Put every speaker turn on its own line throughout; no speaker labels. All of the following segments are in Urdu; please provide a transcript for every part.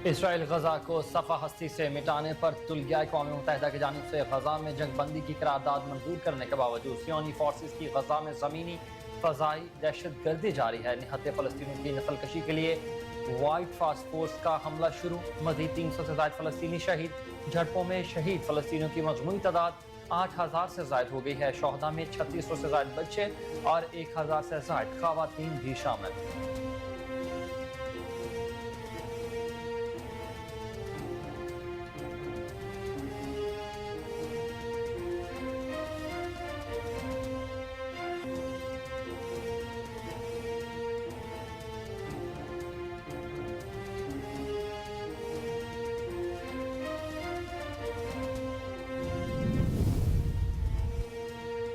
اسرائیل غزہ کو صفحہ ہستی سے مٹانے پر تل گیا۔ اقوام متحدہ کی جانب سے غزہ میں جنگ بندی کی قرارداد منظور کرنے کے باوجود صہیونی فورسز کی غزہ میں زمینی فضائی دہشت گردی جاری ہے۔ نہتے فلسطینیوں کی نسل کشی کے لیے وائٹ ٹاسک فورس کا حملہ شروع۔ مزید 300 سے زائد فلسطینی شہید۔ جھڑپوں میں شہید فلسطینیوں کی مجموعی تعداد 8000 سے زائد ہو گئی ہے۔ شہداء میں 3600 سے زائد بچے اور 1000 سے زائد خواتین بھی شامل۔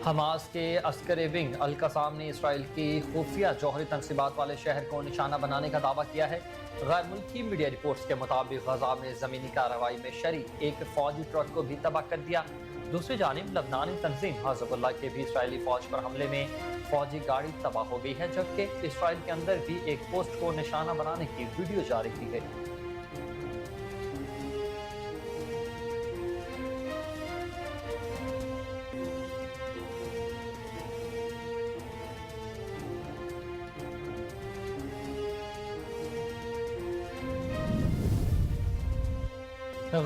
حماس کے عسکری ونگ القسام نے اسرائیل کی خفیہ جوہری تنصیبات والے شہر کو نشانہ بنانے کا دعویٰ کیا ہے۔ غیر ملکی میڈیا رپورٹس کے مطابق غزہ میں زمینی کارروائی میں شریک ایک فوجی ٹرک کو بھی تباہ کر دیا۔ دوسری جانب لبنانی تنظیم حزب اللہ کے بھی اسرائیلی فوج پر حملے میں فوجی گاڑی تباہ ہو گئی ہے، جبکہ اسرائیل کے اندر بھی ایک پوسٹ کو نشانہ بنانے کی ویڈیو جاری کی گئی۔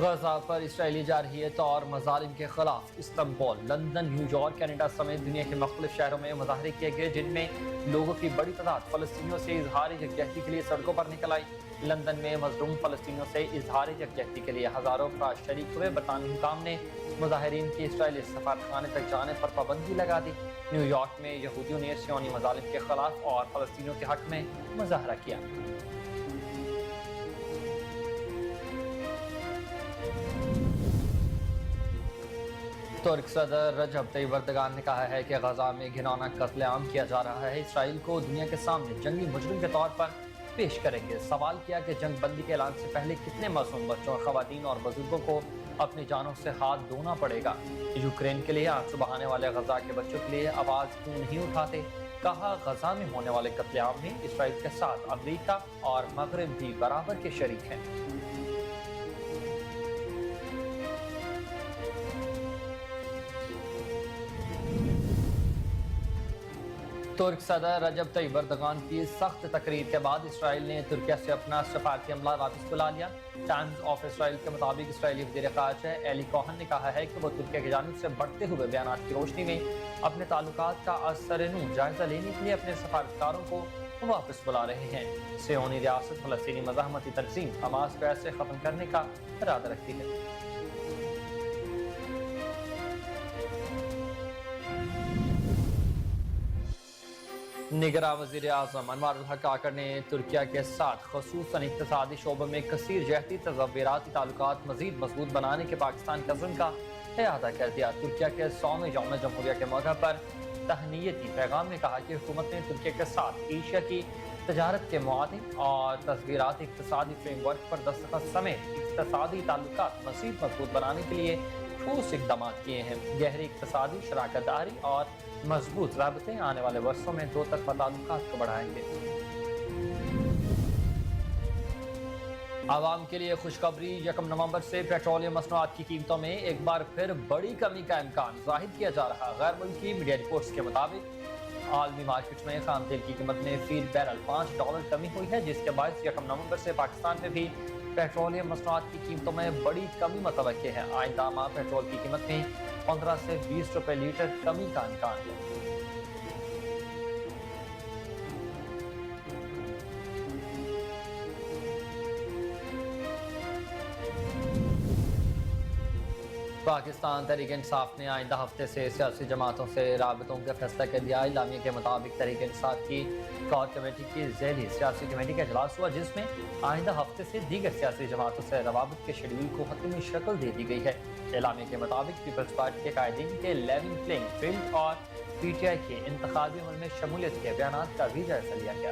غزہ پر اسرائیلی جارحیت اور مظالم کے خلاف Istanbul, London, new York, Canada سمیت دنیا کے مختلف شہروں میں مظاہرے کیے گئے، جن میں لوگوں کی بڑی تعداد فلسطینیوں سے اظہار یکجہتی کے لیے سڑکوں پر نکل آئی۔ لندن میں مظلوم فلسطینیوں سے اظہار یکجہتی کے لیے ہزاروں افراد شریک ہوئے۔ برطانوی حکام نے مظاہرین کی اسرائیلی سفارتخانے تک جانے پر پابندی لگا دی۔ نیو یارک میں یہودیوں نے صہیونی مظالم کے خلاف اور فلسطینیوں کے حق میں مظاہرہ کیا۔ ترک صدر رجب طیب اردگان نے کہا ہے کہ غزہ میں گھناؤنا قتل عام کیا جا رہا ہے۔ اسرائیل کو دنیا کے سامنے جنگی مجرم کے طور پر پیش کریں گے۔ سوال کیا کہ جنگ بندی کے اعلان سے پہلے کتنے معصوم بچوں، خواتین اور بزرگوں کو اپنی جانوں سے ہاتھ دھونا پڑے گا۔ یوکرین کے لیے آنسو بہانے والے غزہ کے بچوں کے لیے آواز کیوں نہیں اٹھاتے؟ کہا غزہ میں ہونے والے قتل عام میں اسرائیل کے ساتھ امریکہ اور مغرب بھی برابر کے شریک ہیں۔ ترک صدر رجب طیب اردگان کی سخت تقریر کے بعد اسرائیل نے ترکیہ سے اپنا سفارتی عملہ واپس بلا لیا۔ ٹائمز آف اسرائیل کے مطابق اسرائیلی وزیر خارجہ ایلی کوہن نے کہا ہے کہ وہ ترکیہ کی جانب سے بڑھتے ہوئے بیانات کی روشنی میں اپنے تعلقات کا ازسرنو جائزہ لینے کے لیے اپنے سفارتکاروں کو واپس بلا رہے ہیں۔ صہیونی ریاست فلسطینی مزاحمتی تنظیم حماس کو ایسے ختم کرنے کا ارادہ رکھتی ہے۔ نگراں وزیر اعظم انوار الحق کاکڑ نے ترکیہ کے ساتھ خصوصاً اقتصادی شعبوں میں کثیر جہتی تصوراتی تعلقات مزید مضبوط بنانے کے پاکستان کے عزم کا اعادہ کر دیا۔ ترکیہ کے 100ویں یوم جمہوریہ کے موقع پر تہنیتی پیغام میں کہا کہ حکومت نے ترکیہ کے ساتھ ایشیا کی تجارت کے معاہدے اور تصویراتی اقتصادی فریم ورک پر دستخط سمیت اقتصادی تعلقات مزید مضبوط بنانے کے لیے ٹھوس اقدامات کیے ہیں۔ گہری اقتصادی شراکت داری اور مضبوط رابطے آنے والے برسوں میں دو طرفہ تعلقات کو بڑھائیں گے۔ عوام کے لیے خوشخبری، 1 نومبر سے پیٹرولیم مصنوعات کی قیمتوں میں ایک بار پھر بڑی کمی کا امکان ظاہر کیا جا رہا۔ غیر ملکی میڈیا رپورٹس کے مطابق عالمی مارکیٹ میں خام تیل کی قیمت میں فی بیرل $5 کمی ہوئی ہے، جس کے باعث 1 نومبر سے پاکستان میں بھی پیٹرولیم مصنوعات کی قیمتوں میں بڑی کمی متوقع ہے۔ آئندہ ماہ پیٹرول کی قیمت میں 15 سے 20 روپے لیٹر کمی کا امکان ہے۔ پاکستان تحریک انصاف نے آئندہ ہفتے سے سیاسی جماعتوں سے رابطوں کا فیصلہ کر دیا۔ اعلامیے کے مطابق تحریک انصاف کی کور کمیٹی کی ذیلی سیاسی کمیٹی کا اجلاس ہوا، جس میں آئندہ ہفتے سے دیگر سیاسی جماعتوں سے روابط کے شیڈول کو حتمی شکل دے دی گئی ہے۔ اعلامیے کے مطابق پیپلز پارٹی کے قائدین کے لیونگ پلینگ فیلڈ اور پی ٹی آئی کے انتخابی عمل میں شمولیت کے بیانات کا بھی جائزہ لیا گیا۔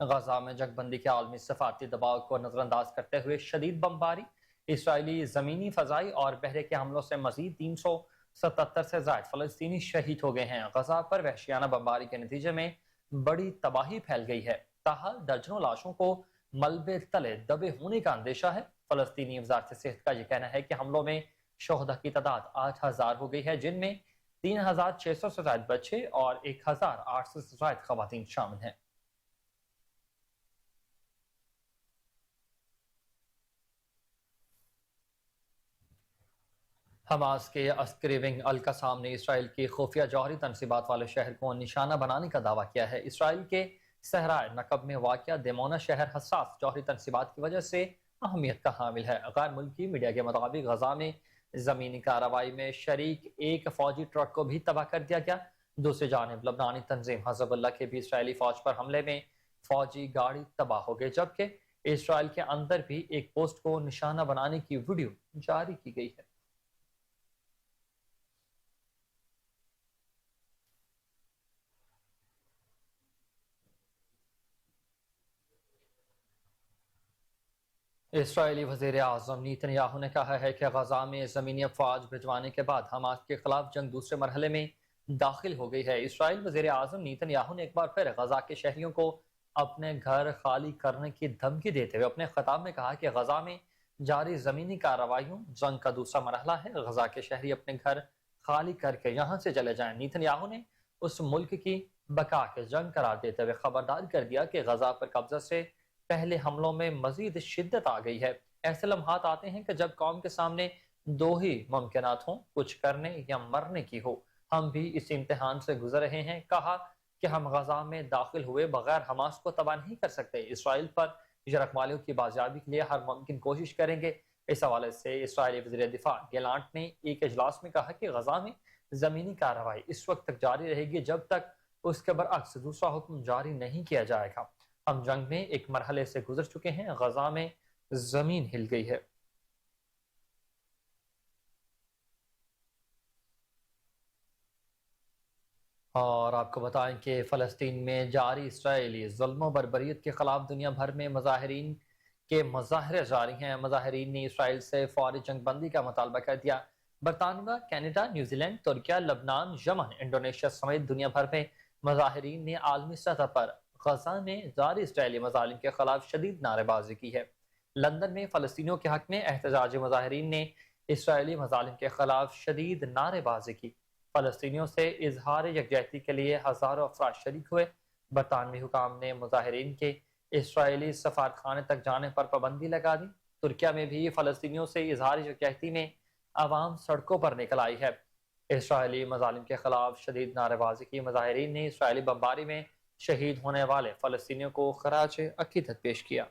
غزہ میں جنگ بندی کے عالمی سفارتی دباؤ کو نظر انداز کرتے ہوئے شدید بمباری، اسرائیلی زمینی، فضائی اور بحرے کے حملوں سے مزید 377 سے زائد فلسطینی شہید ہو گئے ہیں۔ غزہ پر وحشیانہ بمباری کے نتیجے میں بڑی تباہی پھیل گئی ہے، تاحال درجنوں لاشوں کو ملبے تلے دبے ہونے کا اندیشہ ہے۔ فلسطینی وزارت صحت کا یہ کہنا ہے کہ حملوں میں شہداء کی تعداد 8000 ہو گئی ہے، جن میں 3600 سے زائد بچے اور 1800 سے زائد خواتین شامل ہیں۔ حماس کے عسکری ونگ القسام نے اسرائیل کی خفیہ جوہری تنصیبات والے شہر کو نشانہ بنانے کا دعویٰ کیا ہے۔ اسرائیل کے صحرائے نقب میں واقع دیمونا شہر حساس جوہری تنصیبات کی وجہ سے اہمیت کا حامل ہے۔ غیر ملکی میڈیا کے مطابق غزہ میں زمینی کارروائی میں شریک ایک فوجی ٹرک کو بھی تباہ کر دیا گیا۔ دوسری جانب لبنانی تنظیم حزب اللہ کے بھی اسرائیلی فوج پر حملے میں فوجی گاڑی تباہ ہو گئی، جبکہ اسرائیل کے اندر بھی ایک پوسٹ کو نشانہ بنانے کی ویڈیو جاری کی گئی ہے۔ اسرائیلی وزیر اعظم نیتن یاہو نے کہا ہے کہ غزہ میں زمینی افواج بھجوانے کے بعد حماس کے خلاف جنگ دوسرے مرحلے میں داخل ہو گئی ہے۔ اسرائیل وزیر اعظم نیتن یاہو نے ایک بار پھر غزہ کے شہریوں کو اپنے گھر خالی کرنے کی دھمکی دیتے ہوئے اپنے خطاب میں کہا کہ غزہ میں جاری زمینی کارروائیوں جنگ کا دوسرا مرحلہ ہے، غزہ کے شہری اپنے گھر خالی کر کے یہاں سے چلے جائیں۔ نیتن یاہو نے اس ملک کی بقا کے جنگ قرار دیتے ہوئے خبردار کر دیا کہ غزہ پر قبضہ سے پہلے حملوں میں مزید شدت آ گئی ہے۔ ایسے لمحات آتے ہیں کہ جب قوم کے سامنے دو ہی ممکنات ہوں، کچھ کرنے یا مرنے کی ہو۔ ہم بھی اس امتحان سے گزر رہے ہیں۔ کہا کہ ہم غزہ میں داخل ہوئے بغیر حماس کو تباہ نہیں کر سکتے، اسرائیل پر یرغمالیوں کی بازیابی کے لیے ہر ممکن کوشش کریں گے۔ اس حوالے سے اسرائیلی وزیر دفاع گیلانٹ نے ایک اجلاس میں کہا کہ غزہ میں زمینی کارروائی اس وقت تک جاری رہے گی جب تک اس کے برعکس دوسرا حکم جاری نہیں کیا جائے گا۔ ہم جنگ میں ایک مرحلے سے گزر چکے ہیں، غزہ میں زمین ہل گئی ہے۔ اور آپ کو بتائیں کہ فلسطین میں جاری اسرائیلی ظلم و بربریت کے خلاف دنیا بھر میں مظاہرین کے مظاہرے جاری ہیں۔ مظاہرین نے اسرائیل سے فوری جنگ بندی کا مطالبہ کر دیا۔ برطانیہ، کینیڈا، نیوزی لینڈ، ترکیہ، لبنان، یمن، انڈونیشیا سمیت دنیا بھر میں مظاہرین نے عالمی سطح پر غزہ میں جاری اسرائیلی مظالم کے خلاف شدید نعرے بازی کی ہے۔ لندن میں فلسطینیوں کے حق میں احتجاجی مظاہرین نے اسرائیلی مظالم کے خلاف شدید نعرے بازی کی۔ فلسطینیوں سے اظہار یکجہتی کے لیے ہزاروں افراد شریک ہوئے۔ برطانوی حکام نے مظاہرین کے اسرائیلی سفارتخانے تک جانے پر پابندی لگا دی۔ ترکیہ میں بھی فلسطینیوں سے اظہار یکجہتی میں عوام سڑکوں پر نکل آئی ہے۔ اسرائیلی مظالم کے خلاف شدید نعرے بازی کی مظاہرین نے اسرائیلی بمباری میں شہید ہونے والے فلسطینیوں کو خراج عقیدت پیش کیا۔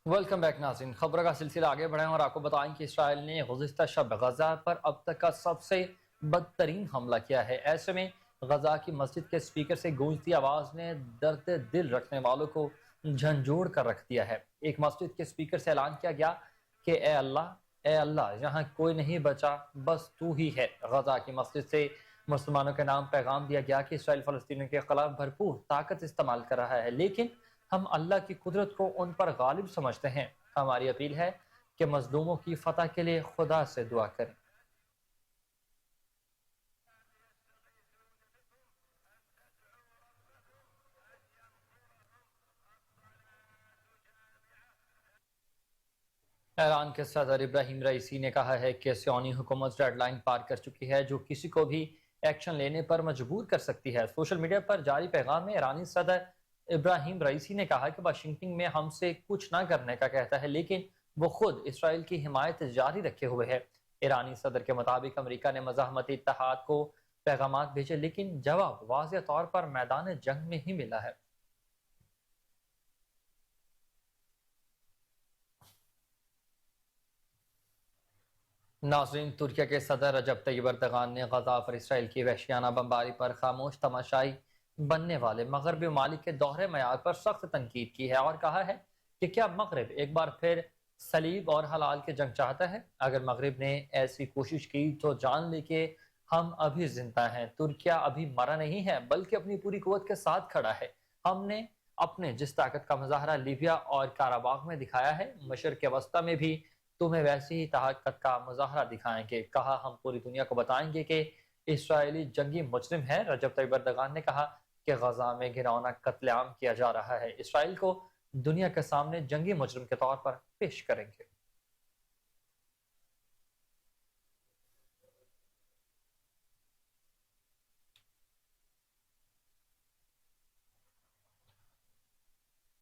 ویلکم بیک ناظرین، خبروں کا سلسلہ آگے بڑھائیں اور آپ کو بتائیں کہ اسرائیل نے گزشتہ شب غزہ پر اب تک کا سب سے بدترین حملہ کیا ہے۔ ایسے میں غزہ کی مسجد کے سپیکر سے گونجتی آواز نے درد دل رکھنے والوں کو جھنجھوڑ کر رکھ دیا ہے۔ ایک مسجد کے سپیکر سے اعلان کیا گیا کہ اے اللہ، یہاں کوئی نہیں بچا، بس تو ہی ہے۔ غزہ کی مسجد سے مسلمانوں کے نام پیغام دیا گیا کہ اسرائیل فلسطینیوں کے خلاف بھرپور طاقت استعمال کر رہا ہے، لیکن ہم اللہ کی قدرت کو ان پر غالب سمجھتے ہیں۔ ہماری اپیل ہے کہ مظلوموں کی فتح کے لیے خدا سے دعا کریں۔ ایران کے صدر ابراہیم رئیسی نے کہا ہے کہ صہیونی حکومت ریڈ لائن پار کر چکی ہے جو کسی کو بھی ایکشن لینے پر مجبور کر سکتی ہے۔ سوشل میڈیا پر جاری پیغام میں ایرانی صدر ابراہیم رئیسی نے کہا کہ واشنگٹن میں ہم سے کچھ نہ کرنے کا کہتا ہے، لیکن وہ خود اسرائیل کی حمایت جاری رکھے ہوئے ہے۔ ایرانی صدر کے مطابق امریکہ نے مزاحمتی اتحاد کو پیغامات بھیجے، لیکن جواب واضح طور پر میدان جنگ میں ہی ملا ہے۔ ناظرین، ترکیہ کے صدر رجب طیب اردغان نے غزہ پر اسرائیل کی وحشیانہ بمباری پر خاموش تماشائی بننے والے مغربی ممالک کے دوہرے معیار پر سخت تنقید کی ہے اور کہا ہے کہ کیا مغرب ایک بار پھر صلیب اور حلال کی جنگ چاہتا ہے؟ اگر مغرب نے ایسی کوشش کی تو جان لے کہ ہم ابھی زندہ ہیں۔ ترکیہ ابھی مرا نہیں ہے بلکہ اپنی پوری قوت کے ساتھ کھڑا ہے۔ ہم نے اپنے جس طاقت کا مظاہرہ لیبیا اور کاراباغ میں دکھایا ہے، مشرق وسطی میں بھی تمہیں ویسی ہی طاقت کا مظاہرہ دکھائیں گے۔ کہا ہم پوری دنیا کو بتائیں گے کہ اسرائیلی جنگی مجرم ہے۔ رجب طیب اردغان نے کہا کہ غزہ میں گھناؤنا قتل عام کیا جا رہا ہے، اسرائیل کو دنیا کے سامنے جنگی مجرم کے طور پر پیش کریں گے۔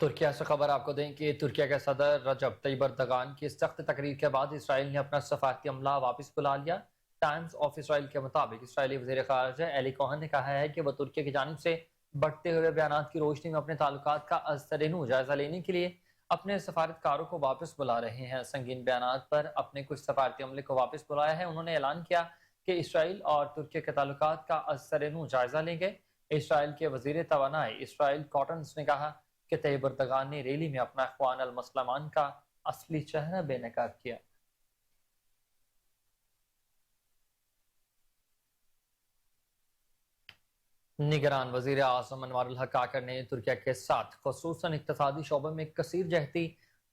ترکیہ سے خبر آپ کو دیں کہ ترکیہ کے صدر رجب طیب اردغان کی سخت تقریر کے بعد اسرائیل نے اپنا سفارتی عملہ واپس بلا لیا۔ ٹائمز آف اسرائیل کے مطابق اسرائیلی وزیر خارجہ ایلی کوہن نے کہا ہے کہ وہ ترکیہ کی جانب سے بڑھتے ہوئے بیانات کی روشنی میں اپنے تعلقات کا ازسرِنو جائزہ لینے کے لیے اپنے سفارتکاروں کو واپس بلا رہے ہیں۔ سنگین بیانات پر اپنے کچھ سفارتی عملے کو واپس بلایا ہے۔ انہوں نے اعلان کیا کہ اسرائیل اور ترکیہ کے تعلقات کا ازسرِنو جائزہ لیں گے۔ اسرائیل کے وزیر توانائی اسرائیل کاٹنز نے کہا کہ طیب اردغان نے ریلی میں اپنا اخوان المسلمان کا اصلی چہرہ بے نقاب کیا۔ نگران وزیر اعظم انوار الحق کاکڑ نے ترکیہ کے ساتھ خصوصاً اقتصادی شعبے میں کثیر جہتی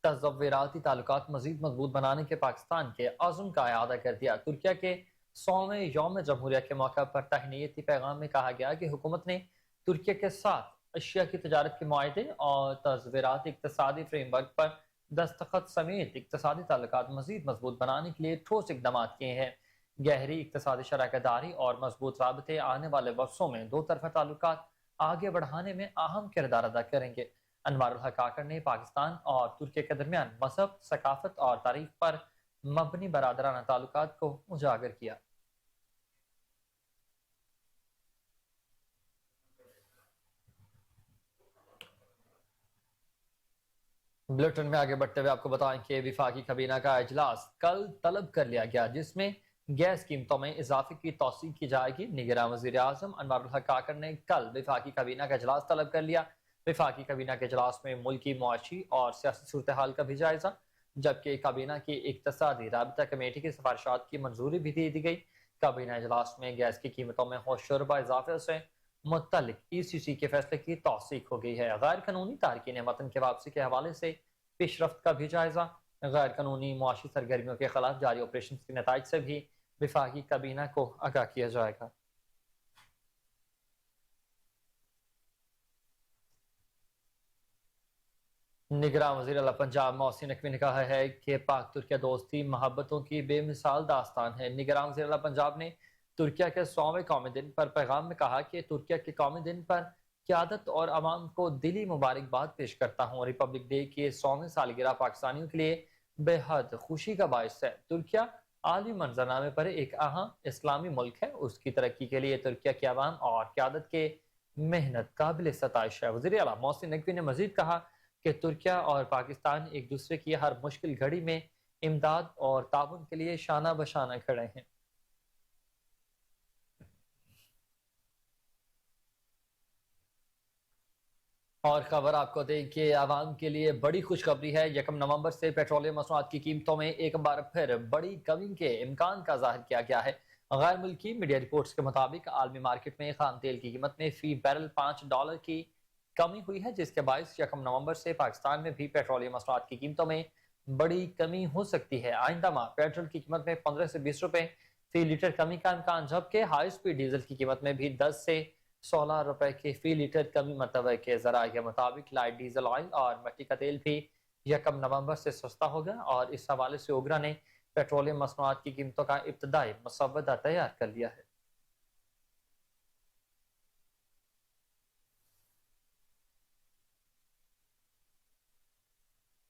تصوراتی تعلقات مزید مضبوط بنانے کے پاکستان کے عزم کا اعادہ کر دیا۔ ترکیہ کے 100ویں یوم جمہوریہ کے موقع پر تہنیتی پیغام میں کہا گیا کہ حکومت نے ترکیہ کے ساتھ اشیاء کی تجارت کے معاہدے اور تصویراتی اقتصادی فریم ورک پر دستخط سمیت اقتصادی تعلقات مزید مضبوط بنانے کے لیے ٹھوس اقدامات کیے ہیں۔ گہری اقتصادی شراکت داری اور مضبوط رابطے آنے والے برسوں میں دو طرفہ تعلقات آگے بڑھانے میں اہم کردار ادا کریں گے۔ انوار الحق کاکڑ نے پاکستان اور ترکیہ کے درمیان مذہب، ثقافت اور تاریخ پر مبنی برادرانہ تعلقات کو اجاگر کیا۔ بلٹن میں آگے بڑھتے ہوئے آپ کو بتائیں کہ وفاقی کابینہ کا اجلاس کل طلب کر لیا گیا، جس میں گیس قیمتوں میں اضافے کی توثیق کی جائے گی۔ نگراں وزیر اعظم انوار الحق کاکڑ نے کل وفاقی کابینہ کا اجلاس طلب کر لیا۔ وفاقی کابینہ کے اجلاس میں ملکی معاشی اور سیاسی صورتحال کا بھی جائزہ، جبکہ کابینہ کی اقتصادی رابطہ کمیٹی کی سفارشات کی منظوری بھی دے دی گئی۔ کابینہ اجلاس میں گیس کی قیمتوں میں ہوش شربہ اضافے سے متعلق ای سی سی کے فیصلے کی توثیق ہو گئی ہے۔ غیر قانونی تارکین وطن کے واپسی کے حوالے سے پیش رفت کا بھی جائزہ، غیر قانونی معاشی سرگرمیوں کے خلاف جاری آپریشن کے نتائج سے بھی وفاقی کابینہ کو آگاہ کیا جائے گا۔ نگراں وزیر اعلیٰ پنجاب محسن نقوی نے کہا ہے کہ پاک ترکیہ دوستی محبتوں کی بے مثال داستان ہے۔ نگراں وزیر اعلیٰ پنجاب نے ترکیہ کے 100ویں قومی دن پر پیغام میں کہا کہ ترکیہ کے قومی دن پر قیادت اور عوام کو دلی مبارکباد پیش کرتا ہوں۔ ریپبلک ڈے کی 100ویں سالگرہ پاکستانیوں کے لیے بے حد خوشی کا باعث ہے۔ ترکیہ عالمی منظرنامے پر ایک اہم اسلامی ملک ہے، اس کی ترقی کے لیے ترکیہ کے عوام اور قیادت کے محنت قابل ستائش ہے۔ وزیر اعلیٰ محسن نقوی نے مزید کہا کہ ترکیہ اور پاکستان ایک دوسرے کی ہر مشکل گھڑی میں امداد اور تعاون کے لیے شانہ بشانہ کھڑے ہیں۔ اور خبر آپ کو دیں کہ عوام کے لیے بڑی خوشخبری ہے۔ 1 نومبر سے پیٹرولیم مصنوعات کی قیمتوں میں ایک بار پھر بڑی کمی کے امکان کا ظاہر کیا گیا ہے۔ غیر ملکی میڈیا رپورٹس کے مطابق عالمی مارکیٹ میں خام تیل کی قیمت میں فی بیرل $5 کی کمی ہوئی ہے، جس کے باعث 1 نومبر سے پاکستان میں بھی پیٹرولیم مصنوعات کی قیمتوں میں بڑی کمی ہو سکتی ہے۔ آئندہ ماہ پیٹرول کی قیمت میں 15 سے 20 روپے فی لیٹر کمی کا امکان، جبکہ ہائی سپیڈ ڈیزل کی قیمت میں بھی 10 سے 16 روپے کے فی لیٹر کمی متوقع ہے۔ ذرائع کے مطابق لائٹ ڈیزل آئل اور مٹی کا تیل بھی 1 نومبر سے سستا ہوگا، اور اس حوالے سے اوگرا نے پیٹرولیم مصنوعات کی قیمتوں کا ابتدائی مسودہ تیار کر لیا ہے۔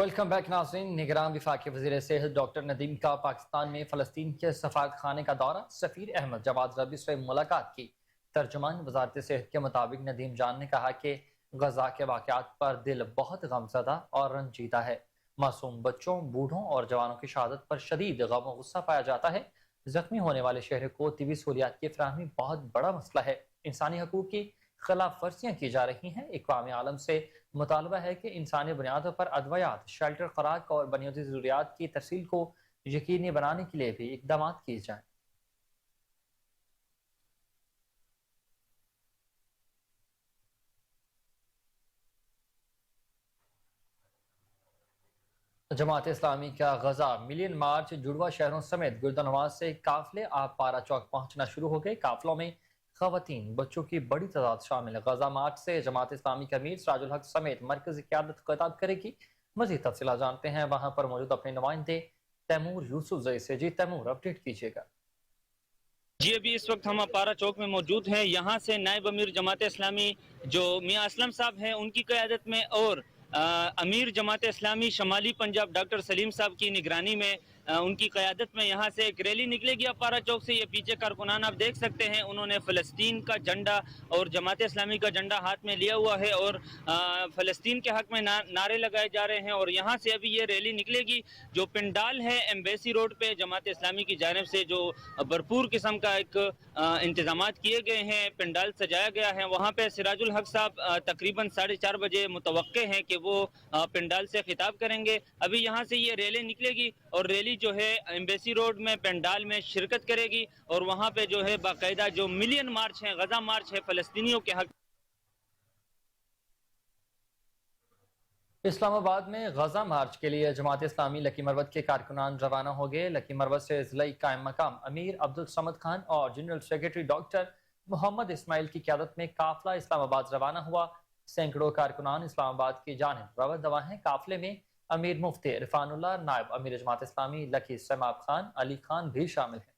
ویلکم بیک ناظرین. نگران وفاقی وزیر صحت ڈاکٹر ندیم کا پاکستان میں فلسطین کے سفارت خانے کا دورہ. سفیر احمد جواد ربی سے ملاقات کی. ترجمان وزارت صحت کے مطابق ندیم جان نے کہا کہ غزہ کے واقعات پر دل بہت غمزدہ اور رنجیدہ ہے. معصوم بچوں، بوڑھوں اور جوانوں کی شہادت پر شدید غم و غصہ پایا جاتا ہے. زخمی ہونے والے شہر کو طبی سہولیات کی فراہمی بہت بڑا مسئلہ ہے. انسانی حقوق کی خلاف ورزیاں کی جا رہی ہیں. اقوام عالم سے مطالبہ ہے کہ انسانی بنیادوں پر ادویات، شیلٹر، خوراک اور بنیادی ضروریات کی ترسیل کو یقینی بنانے کے لیے بھی اقدامات کیے جائیں. جماعت اسلامی کا غزہ ملین مارچ جڑواں شہروں سمیت گردنواز سے قافلے آپ پارا چوک پہنچنا شروع ہو گئے. قافلوں میں خواتین، بچوں کی بڑی تعداد شامل ہے. غزہ مارچ سے جماعت اسلامی کے امیر سراج الحق سمیت مرکزی قیادت خطاب کرے گی. مزید تفصیلات جانتے ہیں وہاں پر موجود اپنے نمائندے تیمور یوسف زئی سے. جی تیمور، اپڈیٹ کیجیے گا.
جی ابھی اس وقت ہم پارا چوک میں موجود ہیں. یہاں سے نائب امیر جماعت اسلامی جو میاں اسلم صاحب ہیں ان کی قیادت میں اور امیر جماعت اسلامی شمالی پنجاب ڈاکٹر سلیم صاحب کی نگرانی میں ان کی قیادت میں یہاں سے ایک ریلی نکلے گی پارا چوک سے. یہ پیچھے کارکنان آپ دیکھ سکتے ہیں، انہوں نے فلسطین کا جھنڈا اور جماعت اسلامی کا جھنڈا ہاتھ میں لیا ہوا ہے اور فلسطین کے حق میں نعرے لگائے جا رہے ہیں. اور یہاں سے ابھی یہ ریلی نکلے گی. جو پنڈال ہے ایمبیسی روڈ پہ جماعت اسلامی کی جانب سے جو بھرپور قسم کا ایک انتظامات کیے گئے ہیں، پنڈال سجایا گیا ہے. وہاں پہ سراج الحق صاحب تقریباً 4:30 بجے متوقع ہیں کہ وہ پنڈال سے خطاب کریں گے. ابھی یہاں سے یہ ریلی نکلے گی اور ریلی جو ہے ایمبیسی روڈ میں پنڈال میں شرکت کرے گی اور وہاں پہ جو ہے باقاعدہ جو ملین مارچ ہے، غزہ مارچ ہے فلسطینیوں کے حق.
اسلام آباد میں غزہ مارچ کے لیے جماعت اسلامی لکی مروت کے کارکنان روانہ ہو گئے. لکی مروت سے ضلعی قائم مقام امیر عبدالصمد خان اور جنرل سیکرٹری ڈاکٹر محمد اسماعیل کی قیادت میں قافلہ اسلام آباد روانہ ہوا. سینکڑوں کارکنان اسلام آباد کی جانب رواں ہیں. قافلے میں امیر مفتی عرفان اللہ، نائب امیر جماعت اسلامی لکی سیماب خان، علی خان بھی شامل ہیں.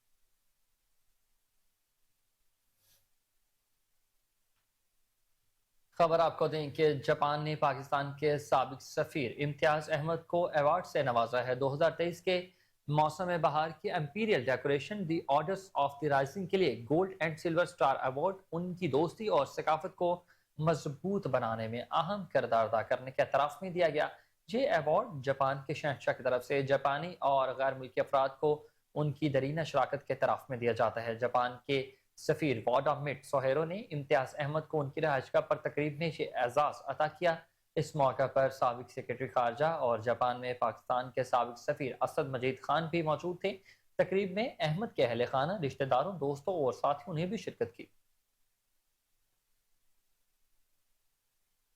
خبر آپ کو دیں کہ جاپان نے پاکستان کے سابق سفیر امتیاز احمد کو ایوارڈ سے نوازا ہے. 2023 کے موسم بہار کی imperial decoration the orders of the rising کے لیے gold and silver star award ان کی دوستی اور ثقافت کو مضبوط بنانے میں اہم کردار ادا کرنے کے اعتراف میں دیا گیا. یہ ایوارڈ جاپان کے شہنشاہ کی طرف سے جاپانی اور غیر ملکی افراد کو ان کی درینہ شراکت کے اعتراف میں دیا جاتا ہے. جاپان کے سفیر وارڈ آف مٹ سوہیرو نے امتیاز احمد کو ان کی رہائش گاہ پر تقریب میں یہ اعزاز عطا کیا. اس موقع پر سابق سیکرٹری خارجہ اور جاپان میں پاکستان کے سابق سفیر اسد مجید خان بھی موجود تھے. تقریب میں احمد کے اہل خانہ، رشتہ داروں، دوستوں اور ساتھیوں نے بھی شرکت کی.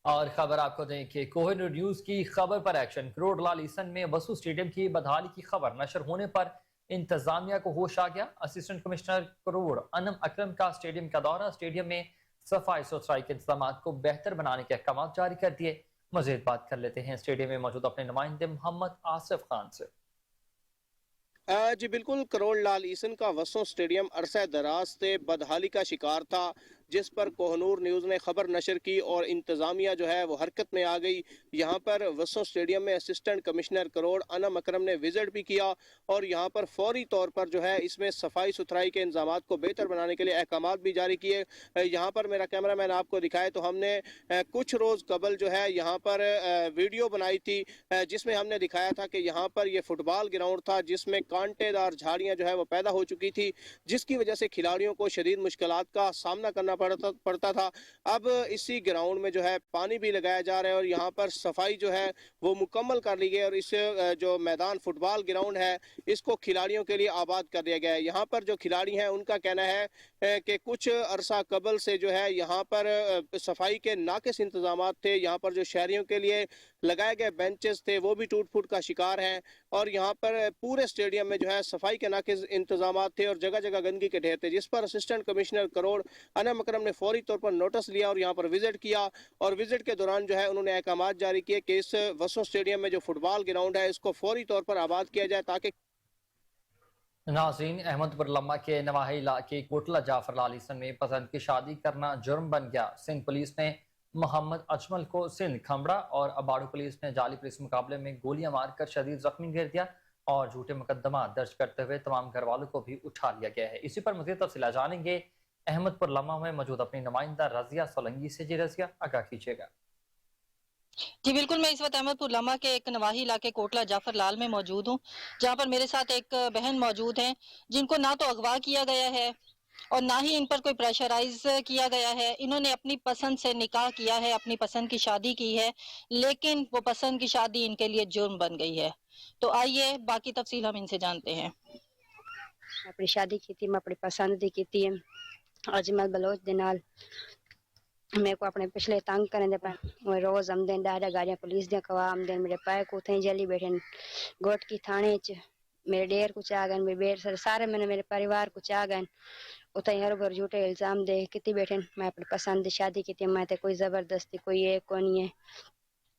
اور خبر آپ کو دیں کہ کوہ نور نیوز کی خبر پر ایکشن. کروڑ لال عیسن میں وسو اسٹیڈیم کی بدحالی کی خبر نشر ہونے پر انتظامیہ کو ہوش آ گیا. اسسٹنٹ کمشنر کروڑ انم اکرم کا اسٹیڈیم کا دورہ. اسٹیڈیم میں صفائی ستھرائی کے انتظامات کو بہتر بنانے کے احکامات جاری کر دیے. مزید بات کر لیتے ہیں اسٹیڈیم میں موجود اپنے نمائندے محمد آصف خان سے.
جی بالکل، کروڑ لال عیسن کا وسو اسٹیڈیم عرصہ دراز سے بدحالی کا شکار تھا، جس پر کوہ نور نیوز نے خبر نشر کی اور انتظامیہ جو ہے وہ حرکت میں آ گئی. یہاں پر وسو اسٹیڈیم میں اسسٹنٹ کمشنر کروڑ انم اکرم نے وزٹ بھی کیا اور یہاں پر فوری طور پر جو ہے اس میں صفائی ستھرائی کے انتظامات کو بہتر بنانے کے لیے احکامات بھی جاری کیے. یہاں پر میرا کیمرہ مین آپ کو دکھائے تو ہم نے کچھ روز قبل جو ہے یہاں پر ویڈیو بنائی تھی جس میں ہم نے دکھایا تھا کہ یہاں پر یہ فٹ بال گراؤنڈ تھا جس میں کانٹے دار جھاڑیاں جو ہے وہ پیدا ہو چکی تھی، جس کی وجہ سے کھلاڑیوں کو شدید مشکلات کا سامنا کرنا پڑتا تھا. اب اسی گراؤنڈ میں جو ہے پانی بھی لگایا جا رہا ہے اور یہاں پر صفائی جو ہے وہ مکمل کر لی گئی اور اس جو میدان فٹ بال گراؤنڈ ہے اس کو کھلاڑیوں کے لیے آباد کر دیا گیا ہے. یہاں پر جو کھلاڑی ہیں ان کا کہنا ہے کہ کچھ عرصہ قبل سے جو ہے یہاں پر صفائی کے ناقص انتظامات تھے. یہاں پر جو شہریوں کے لیے لگائے گئے بینچز تھے وہ بھی ٹوٹ پھوٹ کا شکار ہیں اور یہاں پر پورے اسٹیڈیم میں جو ہے صفائی کے ناقص انتظامات تھے اور جگہ جگہ گندگی کے ڈھیر تھے، جس پر اسسٹنٹ کمشنر کروڑ انم اکرم نے فوری طور پر نوٹس لیا اور یہاں پر وزٹ کیا اور وزٹ کے دوران جو ہے انہوں نے احکامات جاری کیے کہ اس وسو اسٹیڈیم میں جو فٹ بال گراؤنڈ ہے اس کو فوری طور پر آباد کیا جائے تاکہ
ناظرین، احمد پور لمحہ کے نواحی علاقے کوٹلہ جعفر لال عیسن میں پسند کی شادی کرنا جرم بن گیا. سندھ پولیس نے محمد اجمل کو سندھ کھمبڑا اور اباڑو پولیس نے جعلی پولیس مقابلے میں گولیاں مار کر شدید زخمی کر دیا اور جھوٹے مقدمات درج کرتے ہوئے تمام گھر والوں کو بھی اٹھا لیا گیا ہے۔ اسی پر مزید تفصیلات جانیں گے احمد پر لمحہ میں موجود اپنی نمائندہ رضیہ سولنگی سے۔ جی رضیہ، آگاہ کیجیے گا۔
جی بالکل، میں اس وقت احمد پور لمحہ کے ایک نواحی علاقے کوٹلہ جعفر لال میں موجود ہوں، جہاں پر میرے ساتھ ایک بہن موجود ہیں جن کو نہ تو اغوا کیا گیا ہے اور نہ ہی ان پر کوئی پریشرائز کیا گیا ہے۔ انہوں نے اپنی پسند سے نکاح کیا ہے، اپنی پسند کی شادی کی ہے، لیکن وہ پسند کی شادی ان کے لیے جرم بن گئی ہے۔ تو آئیے باقی تفصیل ہم ان سے جانتے ہیں۔
اپنی شادی کی تھی، میں اپنی پسند دی کی تھی اجمل بلوچ دے نال۔ میرے کو اپنے پچھلے تنگ کرنے دے پہ روز آمدن ڈاڈا گاڑیاں پولیس دیا کوا آمدن، میرے پائے کو تھیں جیلی بیٹھے گوٹ کی تھانے چ میرے ڈیر کچھ آ گئے، میرے بیر سارے میں نے میرے پریوار کچھ آ گئے اتیں ہر بھر جھوٹے الزام دے کتی بیٹھے۔ میں اپنی پسند دی شادی کی تھی، میں تے کوئی زبردستی کوئی ایک کو نہیں ہے۔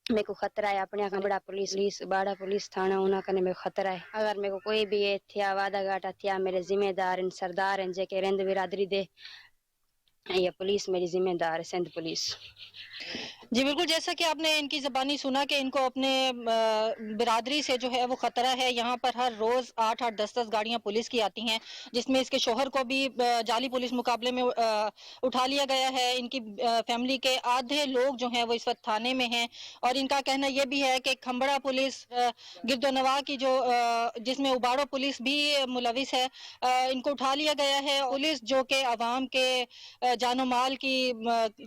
میرے کو خطرہ ہے اپنے کھمبڑا پولیس باڑا پولیس تھانہ انہاں کنے میرے کو خطرہ ہے۔ اگر میرے کو کوئی بھی تھیا وعدہ گاٹا تھیا، میرے ذمہ دار ان سردار ہیں جے کہ رند برادری دے، یہ پولیس میری ذمہ دار ہے، سندھ پولیس۔
جی بالکل، جیسا کہ آپ نے ان کی زبانی سنا کہ ان کو اپنے برادری سے جو ہے وہ خطرہ ہے۔ یہاں پر ہر روز 8-8 10-10 گاڑیاں پولیس کی آتی ہیں، جس میں اس کے شوہر کو بھی جعلی پولیس مقابلے میں اٹھا لیا گیا ہے۔ ان کی فیملی کے آدھے لوگ جو ہیں وہ اس وقت تھانے میں ہیں، اور ان کا کہنا یہ بھی ہے کہ کھمبڑا پولیس گرد و نواح کی جو جس میں اباڑو پولیس بھی ملوث ہے، ان کو اٹھا لیا گیا ہے۔ پولیس جو کہ عوام کے جان و مال کی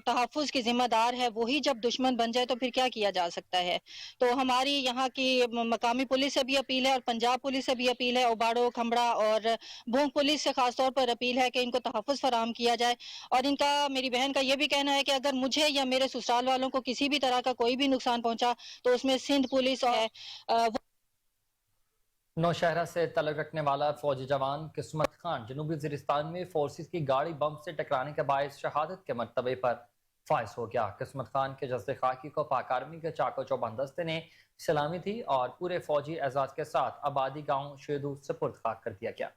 تحفظ کی ذمہ دار ہے، وہی جب دشمن بن جائے تو پھر کیا کیا جا سکتا ہے۔ تو ہماری یہاں کی مقامی پولیس سے بھی اپیل ہے اور پنجاب پولیس سے بھی اپیل ہے، اباڑو کھمبڑا اور بھونگ پولیس سے خاص طور پر اپیل ہے کہ ان کو تحفظ فراہم کیا جائے۔ اور ان کا، میری بہن کا یہ بھی کہنا ہے کہ اگر مجھے یا میرے سسرال والوں کو کسی بھی طرح کا کوئی بھی نقصان پہنچا تو اس میں سندھ پولیس ہے۔
نوشہرہ سے تعلق رکھنے والا فوجی جوان قسمت خان جنوبی وزیرستان میں فورسز کی گاڑی بم سے ٹکرانے کے باعث شہادت کے مرتبے پر فائز ہو گیا۔ قسمت خان کے جسد خاکی کو پاک آرمی کے چاکو چوبند دستے نے سلامی دی اور پورے فوجی اعزاز کے ساتھ آبادی گاؤں شیدو سپرد خاک کر دیا گیا۔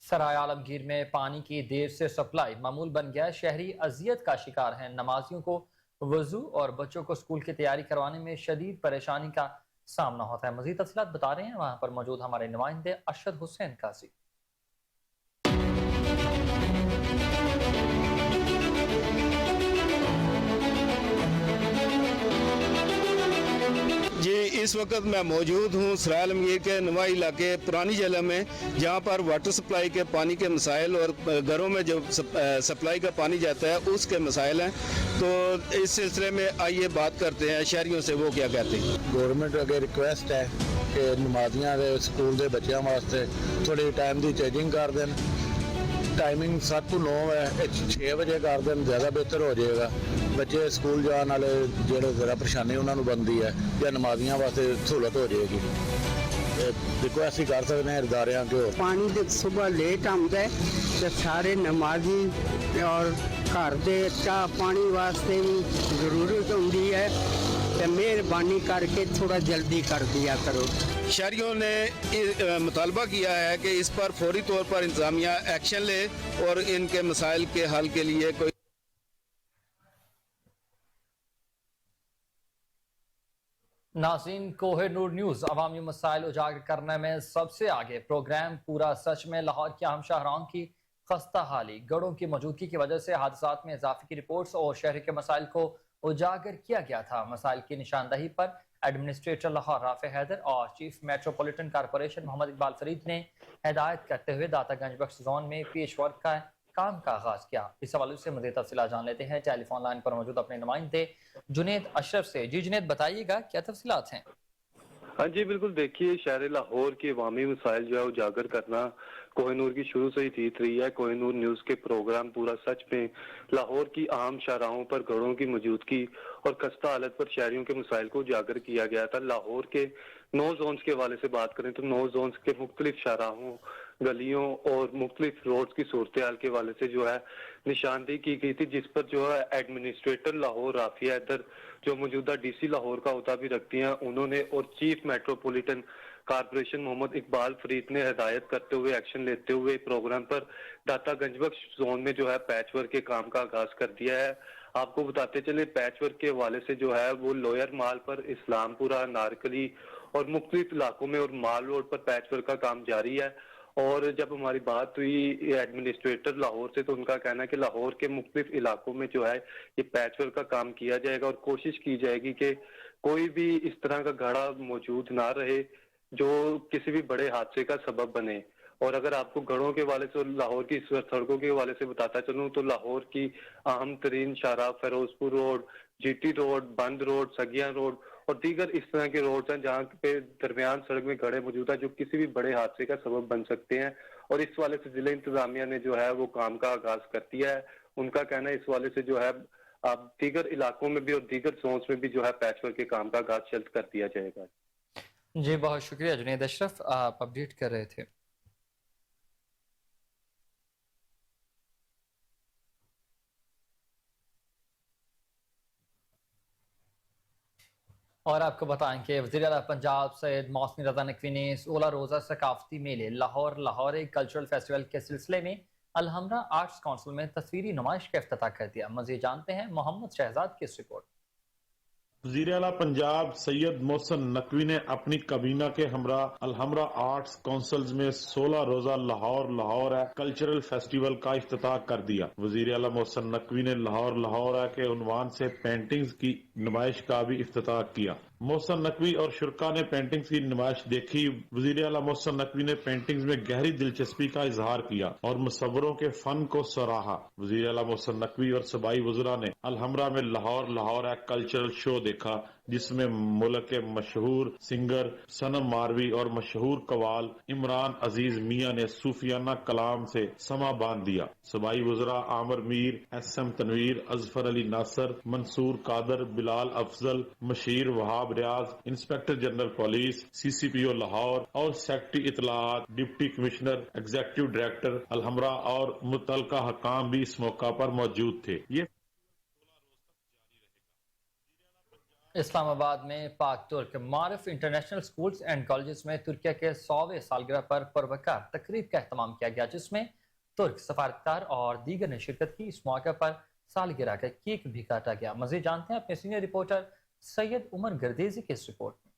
سرائے عالمگیر میں پانی کی دیر سے سپلائی معمول بن گیا۔ شہری اذیت کا شکار ہیں۔ نمازیوں کو وضو اور بچوں کو اسکول کی تیاری کروانے میں شدید پریشانی کا سامنا ہوتا ہے۔ مزید تفصیلات بتا رہے ہیں وہاں پر موجود ہمارے نمائندے ارشد حسین قاضی۔
جی اس وقت میں موجود ہوں سرائے عالمگیر کے نواحی علاقے پرانی ضلع میں، جہاں پر واٹر سپلائی کے پانی کے مسائل اور گھروں میں جو سپلائی کا پانی جاتا ہے اس کے مسائل ہیں۔ تو اس سلسلے میں آئیے بات کرتے ہیں شہریوں سے، وہ کیا کہتے ہیں۔
گورنمنٹ اگے ریکویسٹ ہے کہ نمازیاں دے سکول دے بچیاں واسطے تھوڑی ٹائم دی چینجنگ کر دین۔ ٹائمنگ 7 to 9 ہے، 6 بجے کر دین زیادہ بہتر ہو جائے گا۔ بچے سکول جان والے جڑے ذرا پریشانی انہوں نے بنتی ہے، یا نمازیاں واسطے سہولت ہو جائے گی۔ ریکویسٹ ہی کر سکتے ہیں اداریاں کے۔
پانی دے صبح لیٹ آتا ہے تو سارے نمازی اور گھر دے چاہ پانی واسطے بھی ضرورت ہوتی ہے، تو مہربانی کر کے تھوڑا جلدی کر دیا کرو۔
شہریوں نے مطالبہ کیا ہے کہ اس پر فوری طور پر انتظامیہ ایکشن لے اور ان کے مسائل کے حل کے لیے کوئی
ناظرین، کوہ نور نیوز عوامی مسائل اجاگر کرنے میں سب سے آگے۔ پروگرام پورا سچ میں لاہور کے اہم شاہراہوں کی خستہ حالی، گڑھوں کی موجودگی کی وجہ سے حادثات میں اضافے کی رپورٹس اور شہر کے مسائل کو اجاگر کیا گیا تھا۔ مسائل کی نشاندہی پر ایڈمنسٹریٹر لاہور رافع حیدر اور چیف میٹروپولیٹن کارپوریشن محمد اقبال فرید نے ہدایت کرتے ہوئے داتا گنج بخش زون میں پیش ورک کا کام کا آغاز کیا۔ اس حوالے سے مزید تفصیلات جان لیتے ہیں ٹیلی فون لائن پر موجود اپنے نمائندے جنید اشرف سے۔ جی جنید، بتائیے گا کیا تفصیلات ہیں؟
ہاں جی بالکل، دیکھیے شہر لاہور کے عوامی مسائل جو ہے اجاگر کرنا کوہ نور کی شروع سے ہی تیت رہی ہے۔ کوہ نور نیوز کے پروگرام پورا سچ میں لاہور کی اہم شاہراہوں پر گڑھوں کی موجودگی اور خستہ حالت پر شہریوں کے مسائل کو اجاگر کیا گیا تھا۔ لاہور کے 9 زونز کے حوالے سے بات کریں تو 9 زونز کے مختلف شاہراہوں، گلیوں اور مختلف روڈز کی صورتحال کے حوالے سے جو ہے نشاندہی کی گئی تھی، جس پر جو ہے ایڈمنسٹریٹر لاہور رافع حیدر جو موجودہ ڈی سی لاہور کا عہدہ بھی رکھتی ہیں، انہوں نے اور چیف میٹروپولیٹن کارپوریشن محمد اقبال فرید نے ہدایت کرتے ہوئے ایکشن لیتے ہوئے پروگرام پر داتا گنج بخش زون میں جو ہے پیچ ورک کے کام کا آغاز کر دیا ہے. آپ کو بتاتے چلے پیچ ورک کے حوالے سے جو ہے وہ لوئر مال پر اسلام پورہ نارکلی اور مختلف علاقوں میں اور مال روڈ پر پیچ ورک کا کام جاری ہے. اور جب ہماری بات ہوئی ایڈمنسٹریٹر لاہور سے تو ان کا کہنا ہے کہ لاہور کے مختلف علاقوں میں جو ہے یہ پیچ ورک کا کام کیا جائے گا اور کوشش کی جائے گی کہ کوئی بھی اس طرح کا گھڑا موجود نہ رہے جو کسی بھی بڑے حادثے کا سبب بنے. اور اگر آپ کو گھروں کے حوالے سے اور لاہور کی سڑکوں کے حوالے سے بتاتا چلوں تو لاہور کی اہم ترین شاہراہ فیروز پور روڈ، جی ٹی روڈ، بند روڈ، سگیاں روڈ اور دیگر اس طرح کے روڈز ہیں جہاں پہ درمیان سڑک میں گھڑے موجود ہیں جو کسی بھی بڑے حادثے کا سبب بن سکتے ہیں. اور اس حوالے سے ضلع انتظامیہ نے جو ہے وہ کام کا آغاز کر دیا ہے. ان کا کہنا ہے اس حوالے سے جو ہے اب دیگر علاقوں میں بھی اور دیگر زونز میں بھی جو ہے پیچ ورک کے کام کا آغاز جلد کر دیا جائے گا.
جی بہت شکریہ جنید اشرف، آپ اپڈیٹ کر رہے تھے. اور آپ کو بتائیں کہ وزیر اعلیٰ پنجاب سید محسن رضا نقوی نے 16 روزہ ثقافتی میلے لاہور کلچرل فیسٹیول کے سلسلے میں الحمرا آرٹس کونسل میں تصویری نمائش کا افتتاح کر دیا. مزید جانتے ہیں محمد شہزاد کی اس رپورٹ.
وزیر اعلیٰ پنجاب سید محسن نقوی نے اپنی کابینہ کے ہمراہ الحمرا آرٹس کونسلز میں 16 روزہ لاہور ہے کلچرل فیسٹیول کا افتتاح کر دیا. وزیر اعلیٰ محسن نقوی نے لاہور ہے کے عنوان سے پینٹنگز کی نمائش کا بھی افتتاح کیا. محسن نقوی اور شرکا نے پینٹنگز کی نمائش دیکھی. وزیر اعلیٰ محسن نقوی نے پینٹنگز میں گہری دلچسپی کا اظہار کیا اور مصوروں کے فن کو سراہا. وزیر اعلیٰ محسن نقوی اور صوبائی وزراء نے الحمرا میں لاہور ہے کلچرل شو دیکھا جس میں ملک کے مشہور سنگر صنم ماروی اور مشہور قوال عمران عزیز میاں نے صوفیانہ کلام سے سما باندھ دیا. صوبائی وزراء عامر میر، ایس ایم تنویر، اظفر علی ناصر، منصور قادر، بلال افضل، مشیر Wahab Riaz, inspector general police, سی سی پی او لاہور اور سیکرٹری اطلاعات، deputy commissioner, executive director Alhamra اور متعلقہ حکام بھی اس موقع پر موجود تھے. یہ
اسلام آباد میں پاک ترک معرف انٹرنیشنل سکولز اینڈ کالجز میں ترکیہ کے 100ویں سالگرہ پر پروقار تقریب کا اہتمام کیا گیا جس میں ترک سفارتکار اور دیگر نے شرکت کی. اس موقع پر سالگرہ کا کیک بھی کاٹا گیا. مزید جانتے ہیں اپنے سینئر رپورٹر سید عمر گردیزی کی اس رپورٹ میں.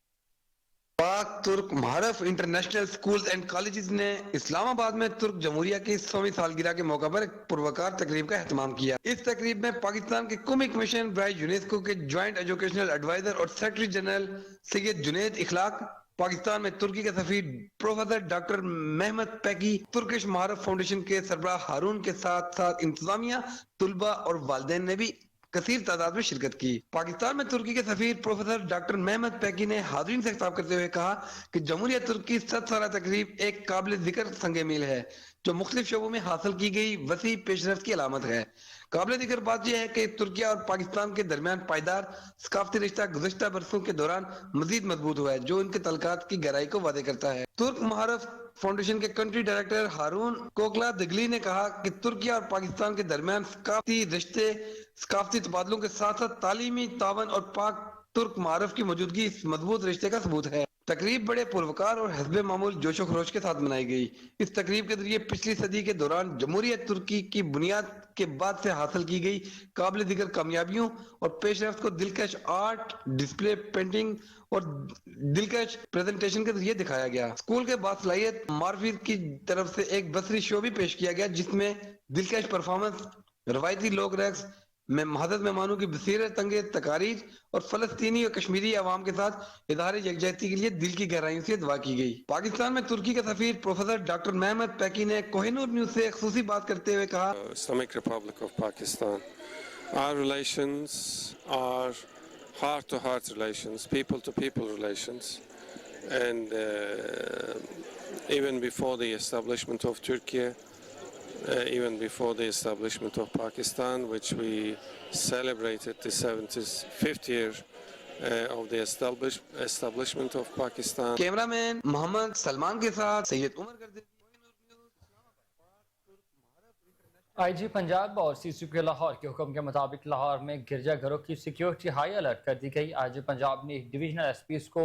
پاک ترک معرف انٹرنیشنل سکولز اینڈ کالجز نے اسلام آباد میں ترک جمہوریہ کی 100ویں سالگرہ کے موقع پر ایک پروقار تقریب کا اہتمام کیا. اس تقریب میں پاکستان کے قومی کمیشن برائے یونیسکو کے جوائنٹ ایجوکیشنل ایڈوائزر اور سیکرٹری جنرل سید جنید اخلاق، پاکستان میں ترکی کے سفیر پروفیسر ڈاکٹر محمد پیکی، ترکش معرف فاؤنڈیشن کے سربراہ ہارون کے ساتھ انتظامیہ، طلبہ اور والدین نے بھی کثیر تعداد میں شرکت کی. پاکستان میں ترکی کے سفیر پروفیسر ڈاکٹر محمد پیکی نے حاضرین سے خطاب کرتے ہوئے کہا کہ جمہوریہ ترک کی 100 سالہ تقریب ایک قابل ذکر سنگ میل ہے جو مختلف شعبوں میں حاصل کی گئی وسیع پیش رفت کی علامت ہے. قابل ذکر بات یہ ہے کہ ترکیہ اور پاکستان کے درمیان پائیدار ثقافتی رشتہ گزشتہ برسوں کے دوران مزید مضبوط ہوا ہے جو ان کے تعلقات کی گہرائی کو واضح کرتا ہے. ترک معرف فاؤنڈیشن کے کنٹری ڈائریکٹر ہارون کوکلا دگلی نے کہا کہ ترکیہ اور پاکستان کے درمیان ثقافتی رشتے، ثقافتی تبادلوں کے ساتھ ساتھ تعلیمی تعاون اور پاک ترک معرف کی موجودگی اس مضبوط رشتے کا ثبوت ہے. تقریب بڑے پروقار اور حسب معمول جوش و خروش کے ساتھ منائی گئی. اس تقریب کے ذریعے پچھلی صدی کے دوران جمہوریہ ترکی کی بنیاد کے بعد سے حاصل کی گئی قابل ذکر کامیابیوں اور پیش رفت کو دلکش آرٹ، ڈسپلے، پینٹنگ اور دلکش پریزنٹیشن کے ذریعے دکھایا گیا. اسکول کے باصلاحیت معرفین کی طرف سے ایک بصری شو بھی پیش کیا گیا جس میں دلکش پرفارمنس، روایتی لوک رقص میں محدث مہمانوں کی بصیرت انگیز تقاریر اور فلسطینی اور کشمیری عوام کے ساتھ اظہار یکجہتی کے لیے دل کی گہرائیوں سے دعا کی گئی. پاکستان میں ترکی کے سفیر پروفیسر ڈاکٹر محمد پیکی نے کوہ نور نیوز سے خصوصی بات کرتے ہوئے کہا
Islamic Republic of Pakistan. Our relations are heart-to-heart relations, people-to-people relations, and even before the establishment of Turkey, even before the establishment of Pakistan, which we celebrated the 75th year of the establishment of Pakistan.
Cameraman Muhammad Salman کے ساتھ سید عمر گردیزی.
آئی جی پنجاب اور سی سی پی لاہور کے حکم کے مطابق لاہور میں گرجا گھروں کی سیکیورٹی ہائی الرٹ کر دی گئی. آئی جی پنجاب نے ڈویژنل ایس پیز کو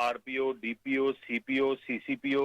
RPO, DPO, CPO, CCPO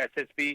SSP